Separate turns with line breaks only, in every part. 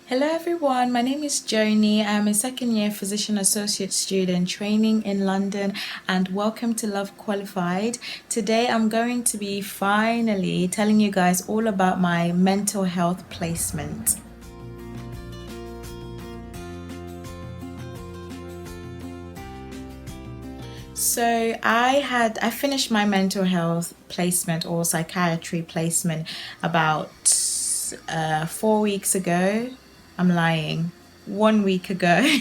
Hello everyone, my name is Joanny. I'm a second year physician associate student training in London and welcome to Love Qualified. Today I'm going to be finally telling you guys all about my mental health placement. So I finished my mental health placement or psychiatry placement about 4 weeks ago. I'm lying. 1 week ago.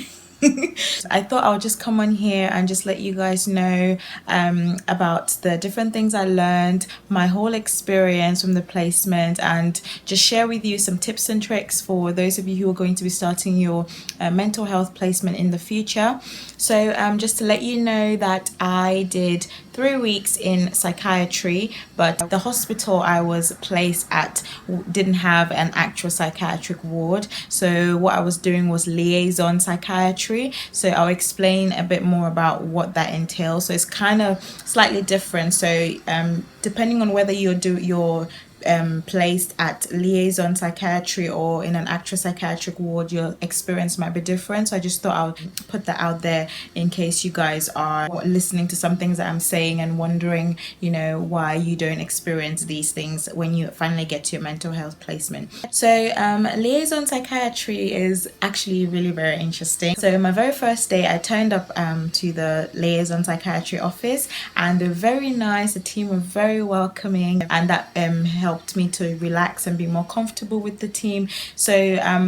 I thought I'll just come on here and just let you guys know about the different things I learned, my whole experience from the placement, and just share with you some tips and tricks for those of you who are going to be starting your mental health placement in the future. So just to let you know that I did 3 weeks in psychiatry, but the hospital I was placed at didn't have an actual psychiatric ward. So what I was doing was liaison psychiatry. So I'll explain a bit more about what that entails. So it's kind of slightly different. So depending on whether you're placed at liaison psychiatry or in an actual psychiatric ward, your experience might be different. So I just thought I would put that out there in case you guys are listening to some things that I'm saying and wondering, why you don't experience these things when you finally get to your mental health placement. So liaison psychiatry is actually really very interesting. So my very first day, I turned up to the liaison psychiatry office, and they're very nice. The team were very welcoming, and that helped me to relax and be more comfortable with the team. So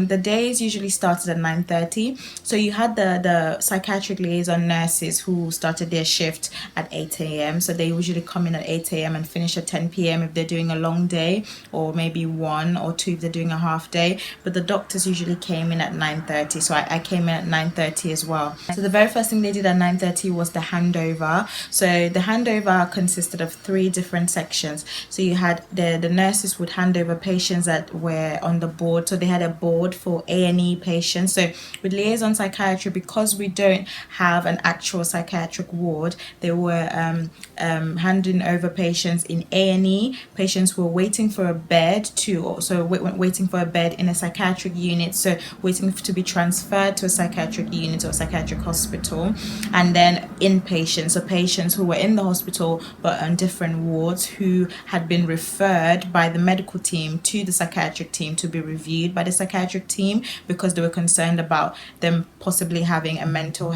the days usually started at 9:30. So you had the psychiatric liaison nurses who started their shift at 8 a.m. So they usually come in at 8 a.m. and finish at 10 p.m. if they're doing a long day, or maybe 1 or 2 if they're doing a half day. But the doctors usually came in at 9:30. So I came in at 9:30 as well. So the very first thing they did at 9:30 was the handover. So the handover consisted of 3 different sections. So you had the nurses would hand over patients that were on the board. So they had a board for A&E patients. So with liaison psychiatry, because we don't have an actual psychiatric ward, they were handing over patients in A&E, patients who were waiting for a bed waiting for a bed in a psychiatric unit, so waiting to be transferred to a psychiatric unit or a psychiatric hospital, and then inpatients, so patients who were in the hospital but on different wards who had been referred by the medical team to the psychiatric team to be reviewed by the psychiatric team because they were concerned about them possibly having a mental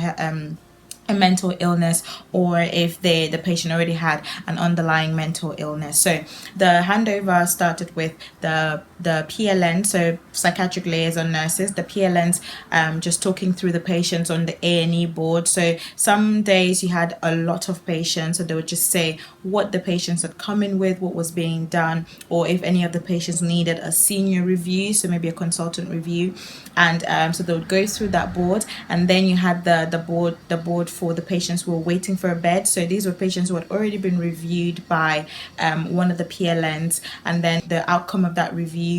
illness, or if the patient already had an underlying mental illness. So the handover started with the PLN, so psychiatric liaison nurses, the PLNs, just talking through the patients on the A&E board. So some days you had a lot of patients, so they would just say what the patients had come in with, what was being done, or if any of the patients needed a senior review, so maybe a consultant review, and so they would go through that board. And then you had the board for the patients who were waiting for a bed. So these were patients who had already been reviewed by one of the PLNs, and then the outcome of that review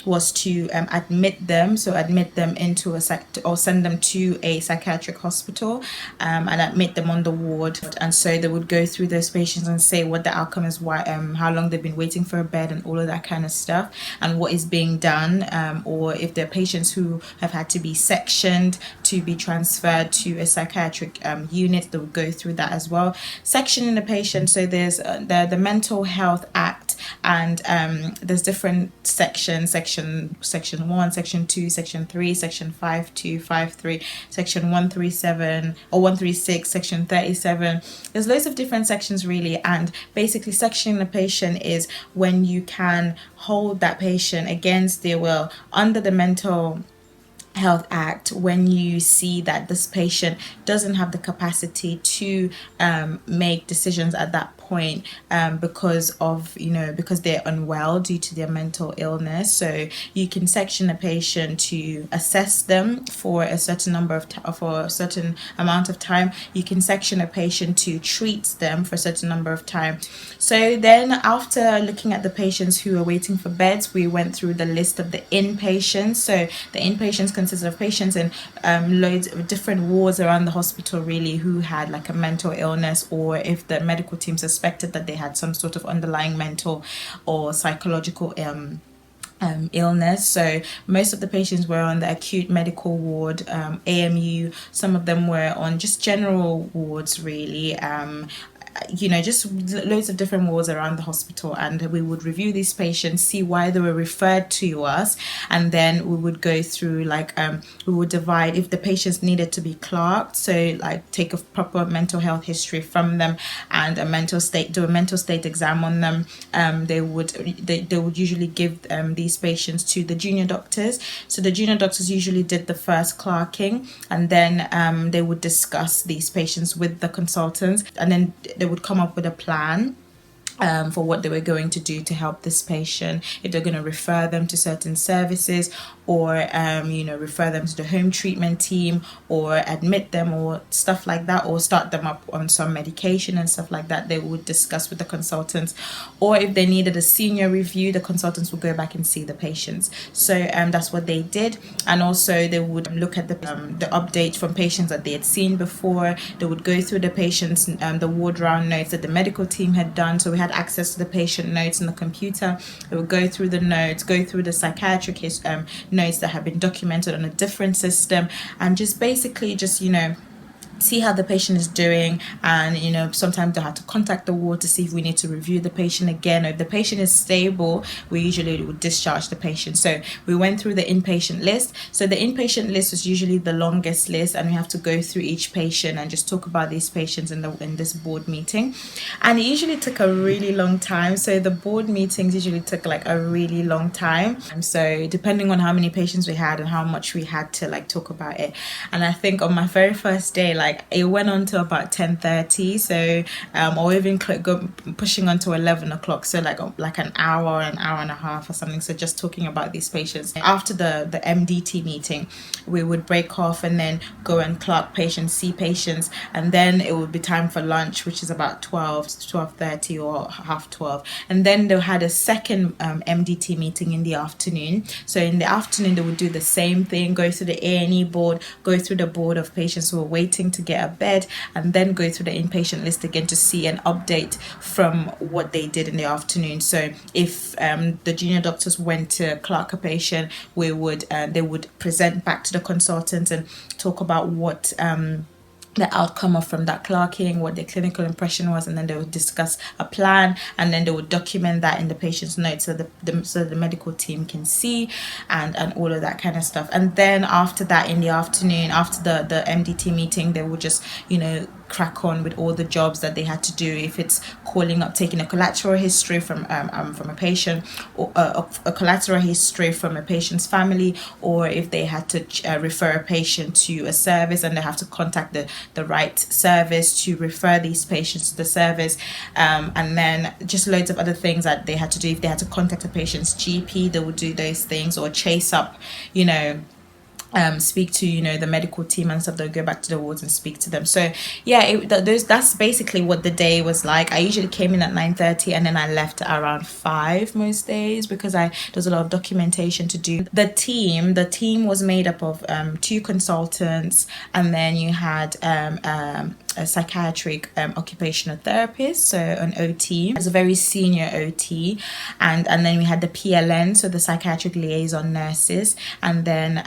was to admit them into a or send them to a psychiatric hospital and admit them on the ward. And so they would go through those patients and say what the outcome is, why how long they've been waiting for a bed, and all of that kind of stuff, and what is being done, or if they're patients who have had to be sectioned to be transferred to a psychiatric unit, they would go through that as well. Sectioning the patient, so there's the Mental Health Act, and there's different sections, section 1, section 2, section 3, section 52, 53, section 137 or 136, section 37. There's loads of different sections really, and basically sectioning the patient is when you can hold that patient against their will under the Mental Health Act when you see that this patient doesn't have the capacity to make decisions at that point because they're unwell due to their mental illness. So you can section a patient to assess them for a certain amount of time. You can section a patient to treat them for a certain number of time. So then after looking at the patients who are waiting for beds, we went through the list of the inpatients. So the inpatients consists of patients in loads of different wards around the hospital really who had like a mental illness, or if the medical team suspected that they had some sort of underlying mental or psychological illness. So most of the patients were on the acute medical ward, AMU. Some of them were on just general wards, really. Just loads of different wards around the hospital, and we would review these patients, see why they were referred to us, and then we would go through we would divide if the patients needed to be clerked, so like take a proper mental health history from them and do a mental state exam on them. They would usually give these patients to the junior doctors. So the junior doctors usually did the first clerking, and then they would discuss these patients with the consultants, and then they would come up with a plan for what they were going to do to help this patient, if they're going to refer them to certain services, or refer them to the home treatment team, or admit them, or stuff like that, or start them up on some medication and stuff like that. They would discuss with the consultants, or if they needed a senior review, the consultants would go back and see the patients. So that's what they did. And also they would look at the update from patients that they had seen before. They would go through the patients, the ward round notes that the medical team had done. So we had access to the patient notes on the computer. They would go through the notes, go through the psychiatric notes that have been documented on a different system, and just basically see how the patient is doing. And sometimes they have to contact the ward to see if we need to review the patient again, or if the patient is stable, we usually would discharge the patient. So we went through the inpatient list. So the inpatient list was usually the longest list, and we have to go through each patient and just talk about these patients in this board meeting. And it usually took a really long time. So the board meetings usually took like a really long time. So depending on how many patients we had and how much we had to talk about it. And I think on my very first day, it went on to about 10:30, so or even pushing on to 11 o'clock, so like an hour and a half or something. So just talking about these patients. After the MDT meeting, we would break off and then go and clock patients, see patients, and then it would be time for lunch, which is about 12 to 12:30 or half 12. And then they had a second MDT meeting in the afternoon. So in the afternoon they would do the same thing, go through the A&E board, go through the board of patients who were waiting to get a bed, and then go through the inpatient list again to see an update from what they did in the afternoon. So if the junior doctors went to clerk a patient, they would present back to the consultants and talk about what the outcome of from that clerking, what their clinical impression was, and then they would discuss a plan, and then they would document that in the patient's notes so the medical team can see, and all of that kind of stuff. And then after that, in the afternoon, after the MDT meeting, they would just crack on with all the jobs that they had to do. If it's calling up, taking a collateral history from a patient, or a collateral history from a patient's family, or if they had to refer a patient to a service and they have to contact the right service to refer these patients to the service, and then just loads of other things that they had to do. If they had to contact a patient's GP, they would do those things, or chase up, speak to the medical team and stuff. They'll go back to the wards and speak to them. So yeah, that's basically what the day was like. I usually came in at 9:30 and then I left at around 5 most days, because there's a lot of documentation to do. The team was made up of 2 consultants, and then you had a psychiatric occupational therapist, so an OT. It's a very senior OT, and then we had the PLN, so the psychiatric liaison nurses, and then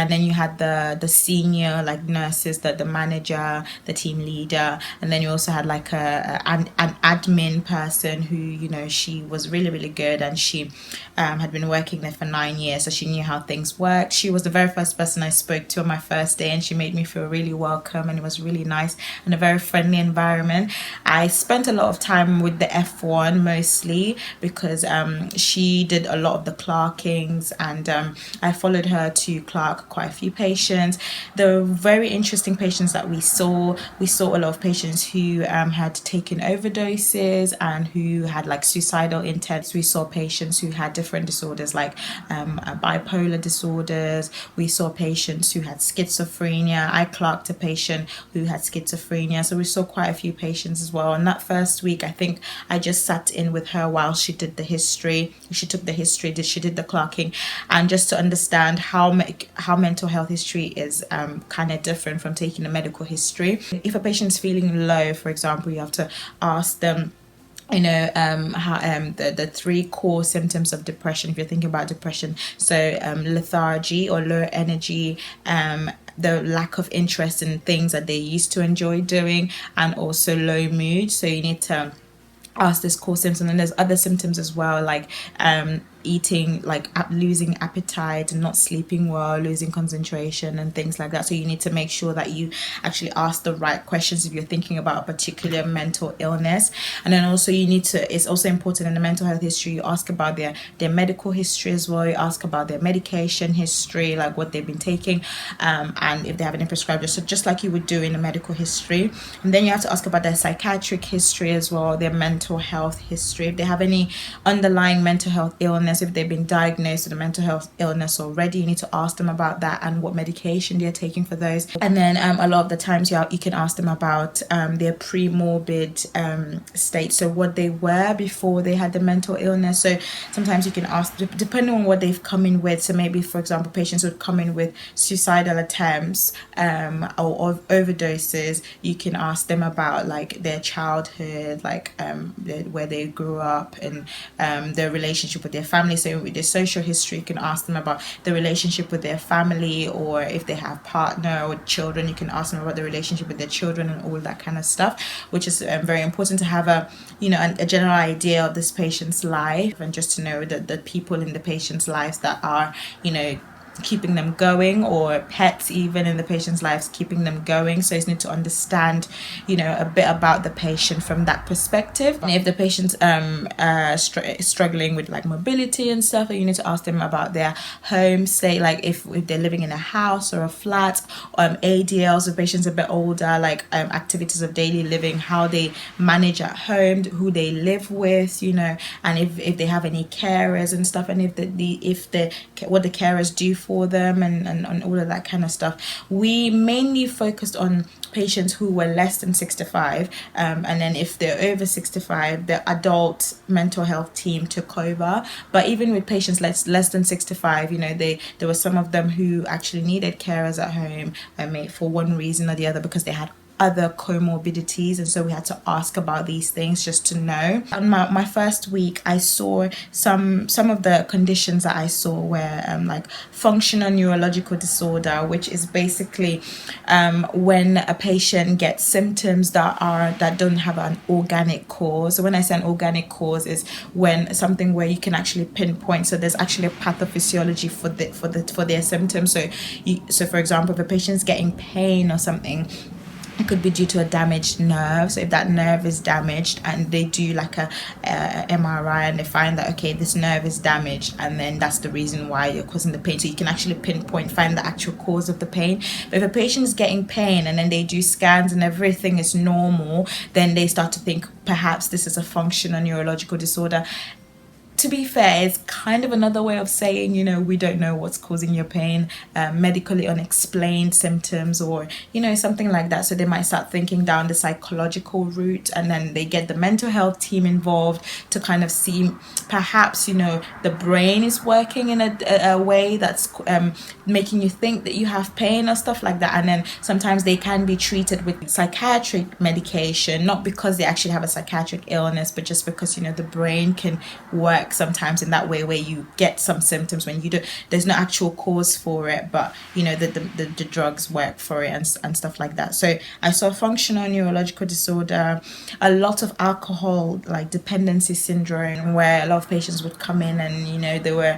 and then you had the senior nurses, the manager, the team leader, and then you also had an admin person who she was really, really good, and she had been working there for 9 years, so she knew how things worked. She was the very first person I spoke to on my first day, and she made me feel really welcome, and it was really nice and a very friendly environment. I spent a lot of time with the F1 mostly, because she did a lot of the clerkings, and I followed her to clerk quite a few patients. There were very interesting patients that we saw. We saw a lot of patients who had taken overdoses and who had suicidal intents. We saw patients who had different disorders like bipolar disorders. We saw patients who had schizophrenia. I clerked a patient who had schizophrenia, so we saw quite a few patients as well. And that first week, I think I just sat in with her while she did the history. She took the history, she did the clerking, and just to understand how mental health history is kind of different from taking a medical history. If a patient's feeling low, for example, you have to ask them the three core symptoms of depression, if you're thinking about depression. So lethargy or low energy, the lack of interest in things that they used to enjoy doing, and also low mood. So you need to ask this core symptom. And there's other symptoms as well, like eating, like losing appetite and not sleeping well, losing concentration and things like that. So you need to make sure that you actually ask the right questions if you're thinking about a particular mental illness. And then also you need to, it's also important in the mental health history, you ask about their medical history as well. You ask about their medication history, like what they've been taking, and if they have any prescribed, so just like you would do in a medical history. And then you have to ask about their psychiatric history as well, their mental health history, if they have any underlying mental health illness, if they've been diagnosed with a mental health illness already, you need to ask them about that and what medication they're taking for those. And then a lot of the times you can ask them about their pre-morbid state, so what they were before they had the mental illness. So sometimes you can ask, depending on what they've come in with. So maybe, for example, patients would come in with suicidal attempts or overdoses. You can ask them about like their childhood, like where they grew up, and their relationship with their family. So with their social history, you can ask them about the relationship with their family, or if they have partner or children, you can ask them about the relationship with their children and all that kind of stuff, which is very important to have a general idea of this patient's life, and just to know that the people in the patient's lives that are keeping them going, or pets even in the patient's lives keeping them going. So you need to understand a bit about the patient from that perspective. And if the patient's struggling with like mobility and stuff, you need to ask them about their home state, like if they're living in a house or a flat. ADLs, if patients are a bit older, like activities of daily living, how they manage at home, who they live with, and if they have any carers and stuff, and what the carers do for them, and all of that kind of stuff. We mainly focused on patients who were less than 65, and then if they're over 65, the adult mental health team took over. But even with patients less than 65, there were some of them who actually needed carers at home, for one reason or the other, because they had other comorbidities, and so we had to ask about these things just to know. On my first week, I saw some of the conditions that I saw were like functional neurological disorder, which is basically when a patient gets symptoms that don't have an organic cause. So when I say an organic cause, is when something where you can actually pinpoint, so there's actually a pathophysiology for their symptoms. So for example, if a patient's getting pain or something, it could be due to a damaged nerve. So if that nerve is damaged, and they do like a MRI, and they find that, okay, this nerve is damaged, and then that's the reason why you're causing the pain. So you can actually find the actual cause of the pain. But if a patient is getting pain and then they do scans and everything is normal, then they start to think perhaps this is a functional neurological disorder. To be fair, it's kind of another way of saying, we don't know what's causing your pain, medically unexplained symptoms, or, something like that. So they might start thinking down the psychological route, and then they get the mental health team involved to kind of see perhaps, the brain is working in a way that's making you think that you have pain or stuff like that. And then sometimes they can be treated with psychiatric medication, not because they actually have a psychiatric illness, but just because, the brain can work sometimes in that way, where you get some symptoms when there's no actual cause for it, but the drugs work for it and stuff like that. So I saw functional neurological disorder, a lot of alcohol, like dependency syndrome, where a lot of patients would come in and they were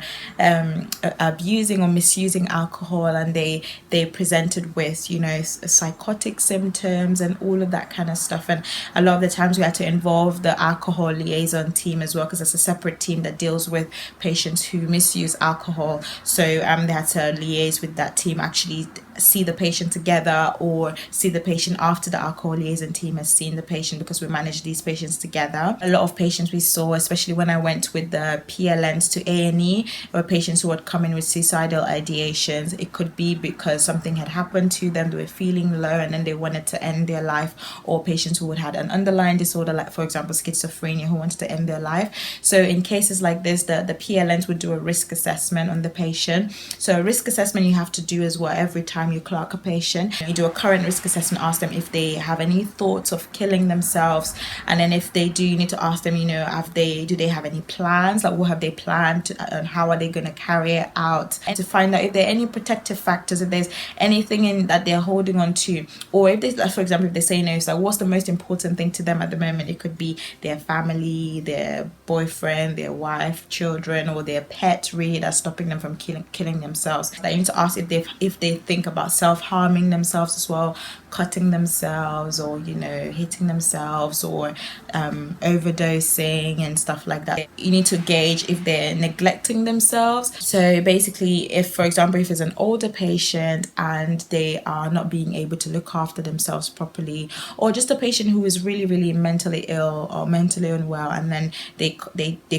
abusing or misusing alcohol, and they presented with psychotic symptoms and all of that kind of stuff. And a lot of the times we had to involve the alcohol liaison team as well, because it's a separate team that deals with patients who misuse alcohol. So they had to liaise with that team, actually see the patient together, or see the patient after the alcohol liaison team has seen the patient, because we manage these patients together. A lot of patients we saw, especially when I went with the PLNs to A&E, were patients who would come in with suicidal ideations. It could be because something had happened to them, they were feeling low and then they wanted to end their life, or patients who would had an underlying disorder, like for example schizophrenia, who wanted to end their life. So in cases like this, the PLNs would do a risk assessment on the patient. So a risk assessment you have to do as well every time you clock a patient, you do a current risk assessment, ask them if they have any thoughts of killing themselves, and then if they do, you need to ask them, do they have any plans, like what have they planned and how are they going to carry it out, and to find out if there are any protective factors, if there's anything in that they're holding on to, or if they, like, for example, if they say no, so what's the most important thing to them at the moment. It could be their family, their boyfriend, their wife, children, or their pet really that's stopping them from killing themselves. That you need to ask if they think about self-harming themselves as well, cutting themselves, or hitting themselves, or overdosing and stuff like that. You need to gauge if they're neglecting themselves. So basically, if, for example, if it's an older patient and they are not being able to look after themselves properly, or just a patient who is really, really mentally ill or mentally unwell, and then they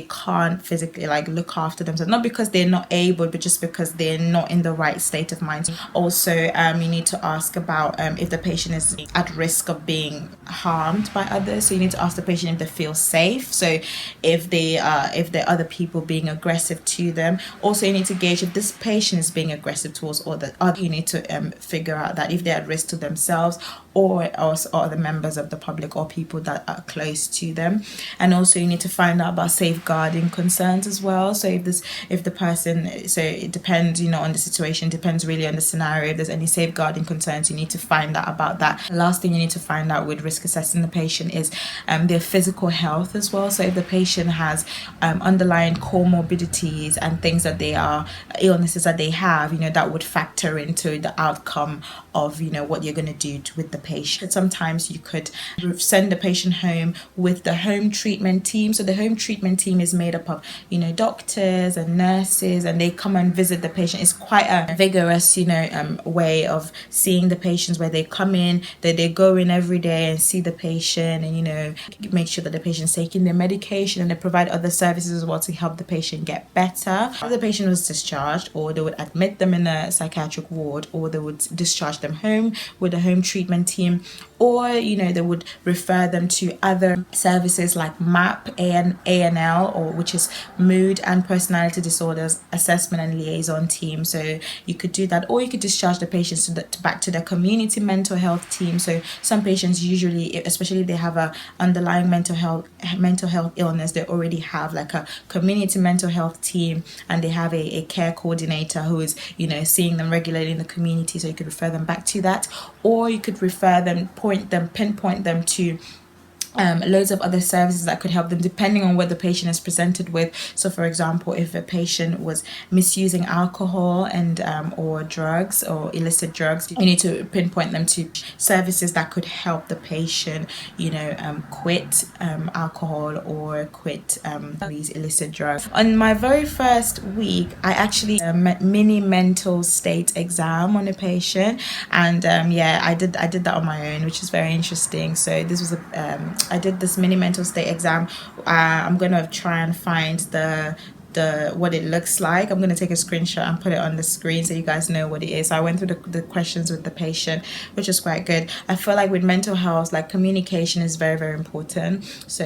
can't physically look after themselves, not because they're not able, but just because they're not in the right state of mind. Also, you need to ask about if the patient is at risk of being harmed by others. So you need to ask the patient if they feel safe. So if there are other people being aggressive to them. Also, you need to gauge if this patient is being aggressive towards other. You need to figure out that if they're at risk to themselves or the members of the public or people that are close to them. And also you need to find out about safeguarding concerns as well. So if the person, so it depends, on the situation, depends really on the scenario. If there's any safeguarding concerns, you need to find out about that. The last thing you need to find out with risk assessing the patient is their physical health as well. So if the patient has underlying comorbidities and things that they are, illnesses that they have, that would factor into the outcome of, what you're going to do with the patient. Sometimes you could send the patient home with the home treatment team. So the home treatment team is made up of, doctors and nurses, and they come and visit the patient. It's quite a vigorous, way of seeing the patients, where they come in, they go in every day and see the patient, and, make sure that the patient's taking their medication, and they provide other services as well to help the patient get better. After the patient was discharged, or they would admit them in a psychiatric ward, or they would discharge them home with a home treatment team, or they would refer them to other services like MAP and ANL, or which is Mood and Personality Disorders Assessment and Liaison Team. So you could do that, or you could discharge the patients back to the community mental health team. So some patients usually, especially if they have a underlying mental health illness, they already have like a community mental health team, and they have a care coordinator who is seeing them regularly in the community. So you could refer them back to that, or you could refer them, pinpoint them to loads of other services that could help them depending on what the patient is presented with. So for example, if a patient was misusing alcohol and or drugs or illicit drugs, you need to pinpoint them to services that could help the patient quit alcohol or quit these illicit drugs. On my very first week, I actually mini mental state exam on a patient, and I did that on my own, which is very interesting. So this was I did this mini mental state exam. I'm gonna try and find the what it looks like. I'm gonna take a screenshot and put it on the screen so you guys know what it is. So I went through the questions with the patient, which is quite good. I feel like with mental health, communication is very, very important. So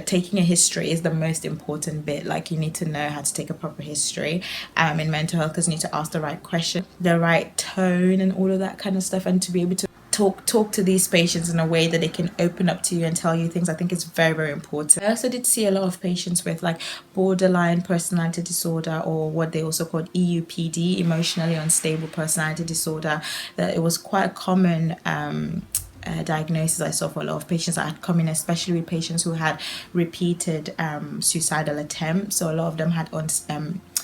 taking a history is the most important bit. You need to know how to take a proper history in mental health, because you need to ask the right question, the right tone, and all of that kind of stuff, and to be able to talk to these patients in a way that they can open up to you and tell you things. I think it's very, very important. I also did see a lot of patients with borderline personality disorder, or what they also called EUPD, emotionally unstable personality disorder. That it was quite a common diagnosis I saw for a lot of patients that had come in, especially with patients who had repeated suicidal attempts. So a lot of them had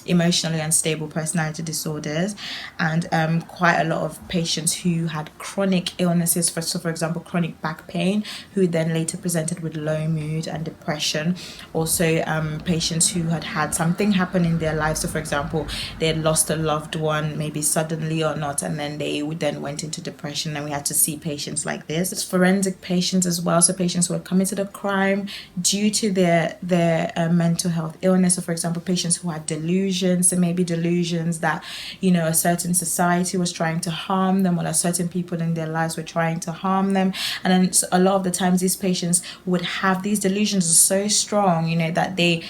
emotionally unstable personality disorders, and quite a lot of patients who had chronic illnesses, for example chronic back pain, who then later presented with low mood and depression. Also patients who had something happen in their lives. So for example, they had lost a loved one, maybe suddenly or not, and then they then went into depression, and we had to see patients like this. It's forensic patients as well, so patients who had committed a crime due to their mental health illness. So for example, patients who had delusions, so maybe delusions that a certain society was trying to harm them, or that certain people in their lives were trying to harm them. And then a lot of the times these patients would have these delusions so strong that they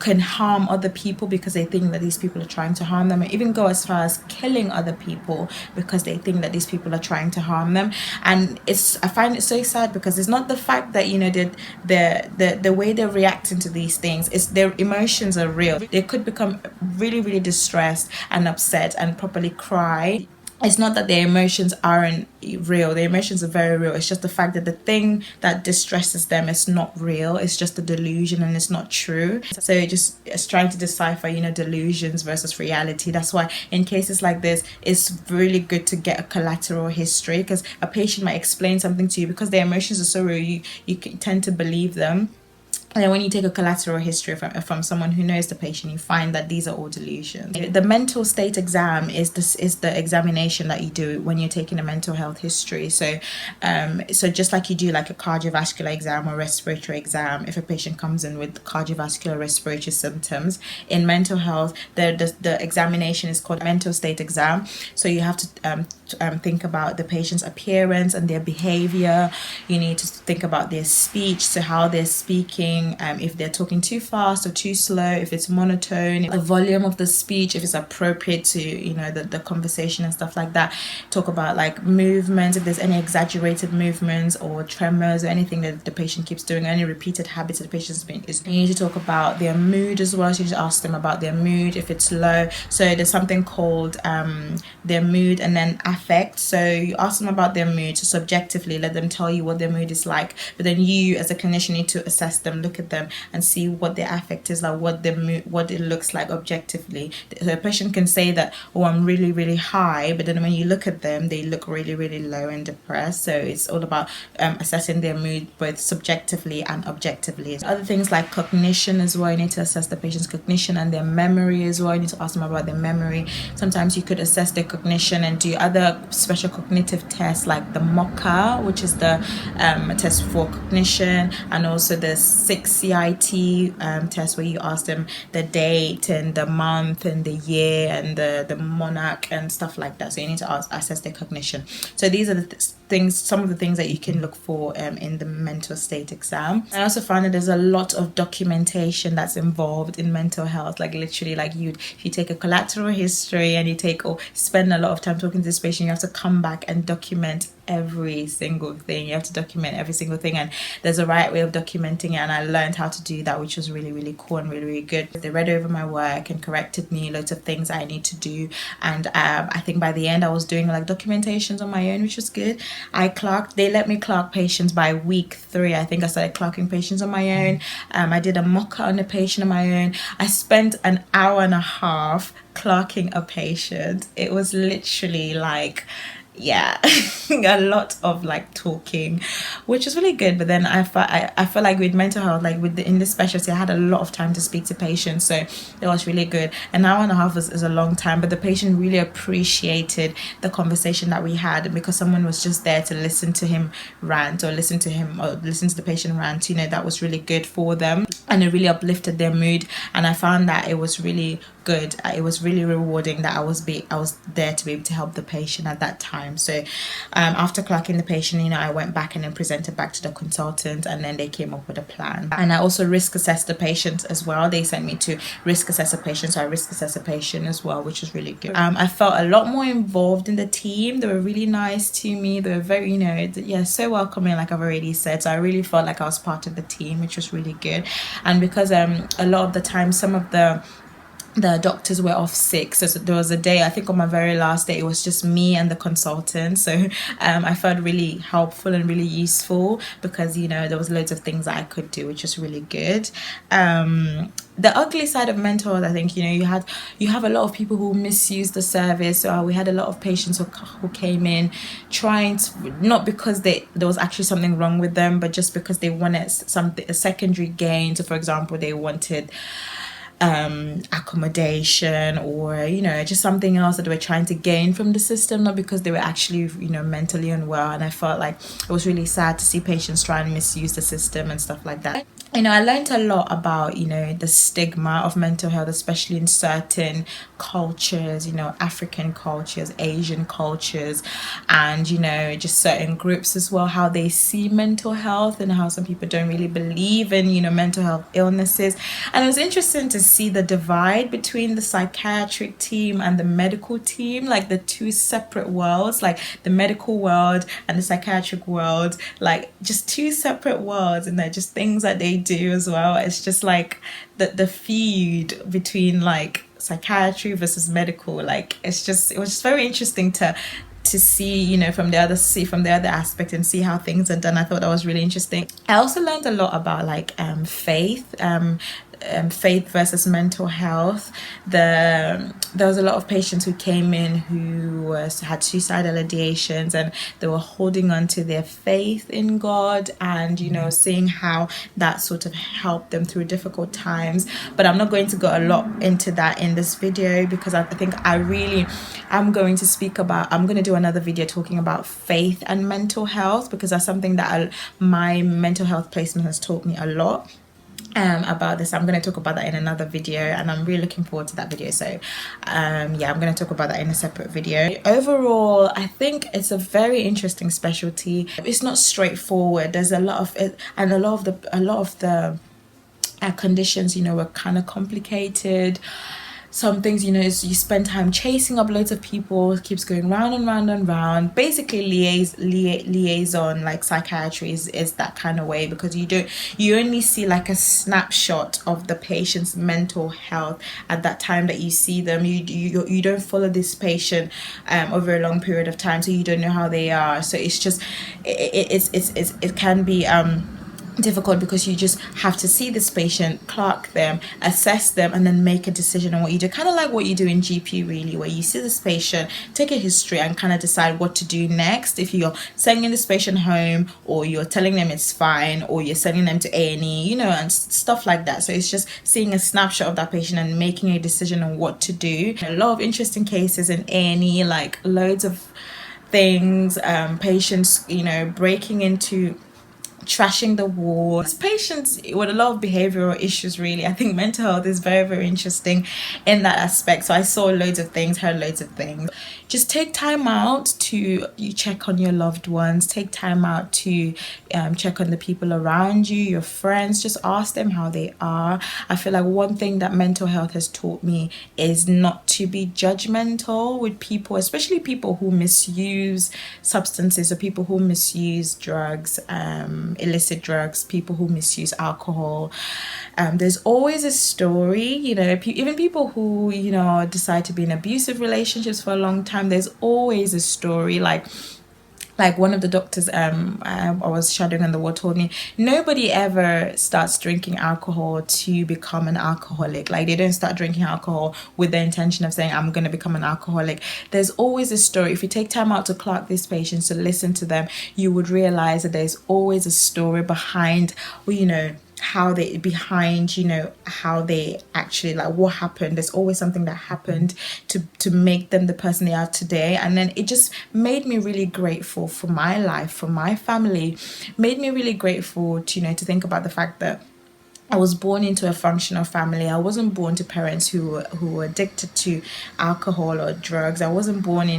can harm other people because they think that these people are trying to harm them, and even go as far as killing other people because they think that these people are trying to harm them. And I find it so sad because it's not the fact that, you know, the way they're reacting to these things, is their emotions are real. They could become really, really distressed and upset and probably cry. It's not that their emotions aren't real. Their emotions are very real. It's just the fact that the thing that distresses them is not real. It's just a delusion and it's not true. So it's trying to decipher, you know, delusions versus reality. That's why in cases like this, it's really good to get a collateral history, because a patient might explain something to you because their emotions are so real, you tend to believe them. And then when you take a collateral history from someone who knows the patient, you find that these are all delusions. The mental state exam is the examination that you do when you're taking a mental health history. So just like you do like a cardiovascular exam or respiratory exam, if a patient comes in with cardiovascular respiratory symptoms, in mental health, the examination is called mental state exam. So you have to think about the patient's appearance and their behavior. You need to think about their speech, so how they're speaking, if they're talking too fast or too slow, if it's monotone, the volume of the speech, if it's appropriate to, you know, the conversation and stuff like that. Talk about like movements, if there's any exaggerated movements or tremors or anything that the patient keeps doing, any repeated habits that the patient's been. You need to talk about their mood as well. So you just ask them about their mood, if it's low. So there's something called their mood and then affect. So you ask them about their mood, so subjectively let them tell you what their mood is like, but then you as a clinician need to assess them, look at them and see what their affect is like, what their mood, what it looks like objectively. So a patient can say that, oh, I'm really, really high, but then when you look at them, they look really, really low and depressed. So it's all about assessing their mood both subjectively and objectively. Other things like cognition as well, you need to assess the patient's cognition and their memory as well. You need to ask them about their memory. Sometimes you could assess their cognition and do other special cognitive tests like the MOCA, which is the test for cognition, and also the 6CIT test where you ask them the date and the month and the year and the monarch and stuff like that. So you need to assess their cognition. So these are the things, some of the things that you can look for in the mental state exam. I also found that there's a lot of documentation that's involved in mental health. Like literally, like if you take a collateral history and you spend a lot of time talking to this patient, you have to come back and document every single thing. You have to document every single thing, and there's a right way of documenting it, and I learned how to do that, which was really, really cool and really, really good. They read over my work and corrected me loads of things I need to do, and I think by the end I was doing like documentations on my own, which was good. They let me clerk patients by week 3. I think I started clerking patients on my own. I did a mock on a patient on my own. I spent an hour and a half clerking a patient. It was literally like, yeah, a lot of like talking, which is really good. But then I feel like with mental health, like in this specialty, I had a lot of time to speak to patients, so it was really good. An hour and a half is a long time, but the patient really appreciated the conversation that we had, and because someone was just there to listen to him rant or listen to the patient rant, you know, that was really good for them, and it really uplifted their mood. And I found that it was really good. It was really rewarding that I was there to be able to help the patient at that time. So after clocking the patient, you know, I went back and then presented back to the consultant, and then they came up with a plan. And I also risk assessed the patient as well. They sent me to risk assess a patient, so I risk assessed a patient as well, which was really good. I felt a lot more involved in the team. They were really nice to me. They were very, you know, so welcoming, like I've already said. So I really felt like I was part of the team, which was really good. And because a lot of the time some of the doctors were off sick, so there was a day, I think on my very last day, it was just me and the consultant. So I felt really helpful and really useful, because, you know, there was loads of things that I could do, which was really good. The ugly side of mental health, I think, you know, you have a lot of people who misuse the service. We had a lot of patients who came in trying to, not because there was actually something wrong with them, but just because they wanted a secondary gain. So for example, they wanted accommodation, or, you know, just something else that they were trying to gain from the system, not because they were actually, you know, mentally unwell. And I felt like it was really sad to see patients try and misuse the system and stuff like that. I learned a lot about, the stigma of mental health, especially in certain cultures, African cultures, Asian cultures, and, just certain groups as well, how they see mental health and how some people don't really believe in, mental health illnesses. And it was interesting to see the divide between the psychiatric team and the medical team, like the two separate worlds, like the medical world and the psychiatric world, like just two separate worlds, and they're just things that they do as well. It's just like the feud between like psychiatry versus medical, like it was just very interesting to see, from the other aspect and see how things are done. I thought that was really interesting. I also learned a lot about like faith versus mental health. There was a lot of patients who came in who had suicidal ideations, and they were holding on to their faith in God, and seeing how that sort of helped them through difficult times. But I'm not going to go a lot into that in this video, because I think I'm going to do another video talking about faith and mental health, because that's something that my mental health placement has taught me a lot about this. I'm going to talk about that in another video, and I'm really looking forward to that video. So I'm going to talk about that in a separate video. Overall, I think it's a very interesting specialty. It's not straightforward. There's a lot of it, and a lot of the conditions, were kind of complicated. Some things, is you spend time chasing up loads of people, it keeps going round and round and round. Basically, liaison, like psychiatry is that kind of way, because you only see like a snapshot of the patient's mental health at that time that you see them. You don't follow this patient over a long period of time, so you don't know how they are. So it's just it can be difficult, because you just have to see this patient, clock them, assess them, and then make a decision on what you do. Kind of like what you do in GP, really, where you see this patient, take a history, and kind of decide what to do next. If you're sending this patient home, or you're telling them it's fine, or you're sending them to A&E, and stuff like that. So it's just seeing a snapshot of that patient and making a decision on what to do. A lot of interesting cases in A&E, like loads of things, patients, breaking into, trashing the wards, patients with a lot of behavioral issues. Really, I think mental health is very, very interesting in that aspect. So I saw loads of things, heard loads of things. Just take time out to check on your loved ones, take time out to check on the people around you, your friends. Just ask them how they are. I feel like one thing that mental health has taught me is not to be judgmental with people, especially people who misuse substances, or people who misuse drugs, illicit drugs, people who misuse alcohol. There's always a story, even people who decide to be in abusive relationships for a long time. There's always a story. Like one of the doctors I was shadowing on the ward told me, nobody ever starts drinking alcohol to become an alcoholic. Like, they don't start drinking alcohol with the intention of saying, I'm going to become an alcoholic. There's always a story. If you take time out to clock these patients, to listen to them, you would realize that there's always a story behind, how they actually, like, what happened. There's always something that happened to make them the person they are today. And then it just made me really grateful for my life, for my family, made me really grateful to to think about the fact that I was born into a functional family. I wasn't born to parents who were addicted to alcohol or drugs. I wasn't born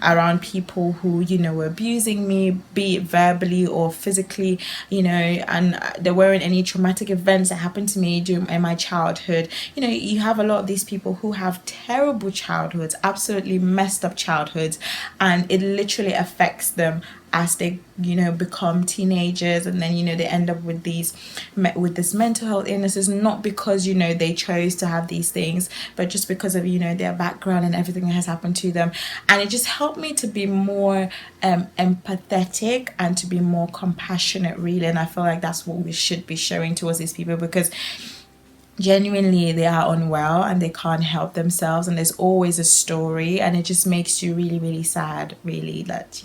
around people who, were abusing me, be it verbally or physically, and there weren't any traumatic events that happened to me in my childhood. You have a lot of these people who have terrible childhoods, absolutely messed up childhoods, and it literally affects them as they become teenagers, and then they end up with this mental health illnesses, not because they chose to have these things, but just because of their background and everything that has happened to them. And it just helped me to be more empathetic and to be more compassionate, really. And I feel like that's what we should be showing towards these people, because genuinely they are unwell and they can't help themselves, and there's always a story, and it just makes you really, really sad, really, that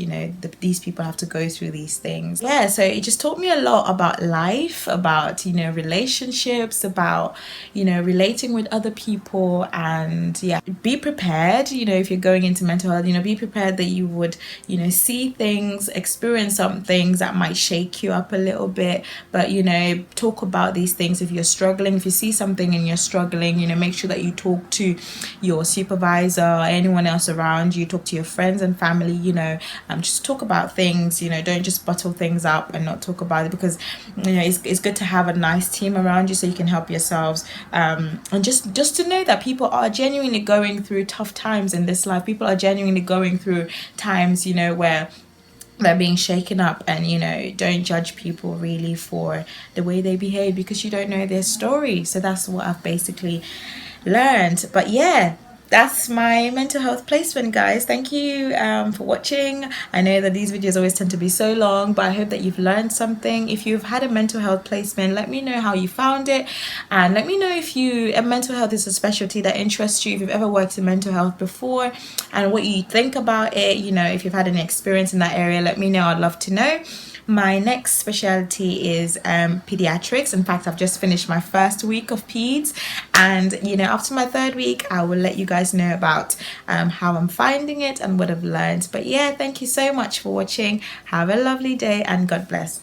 these people have to go through these things. Yeah, so it just taught me a lot about life, about relationships, about relating with other people. And yeah, be prepared, if you're going into mental health, be prepared that you would see things, experience some things that might shake you up a little bit, but talk about these things. If you're struggling, if you see something and you're struggling, make sure that you talk to your supervisor or anyone else around you, talk to your friends and family, just talk about things. Don't just bottle things up and not talk about it, because it's good to have a nice team around you so you can help yourselves, and just to know that people are genuinely going through tough times in this life. People are genuinely going through times where they're being shaken up, and don't judge people really for the way they behave, because you don't know their story. So that's what I've basically learned. But yeah, that's my mental health placement, guys. Thank you for watching. I know that these videos always tend to be so long, but I hope that you've learned something. If you've had a mental health placement, let me know how you found it, and let me know if mental health is a specialty that interests you, if you've ever worked in mental health before, and what you think about it. If you've had any experience in that area, let me know. I'd love to know. My next specialty is pediatrics. In fact, I've just finished my first week of peds, and after my third week I will let you guys know about how I'm finding it and what I've learned. But yeah, thank you so much for watching. Have a lovely day and God bless.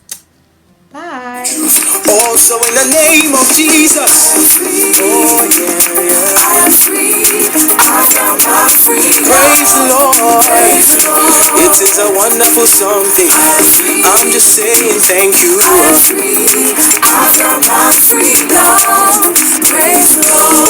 Bye. Also in the name of Jesus. Oh yeah, I'm free. I found my freedom. Praise the Lord. Praise the Lord. It is a wonderful something. I'm just saying thank you. I'm free. I found my freedom. Praise the Lord.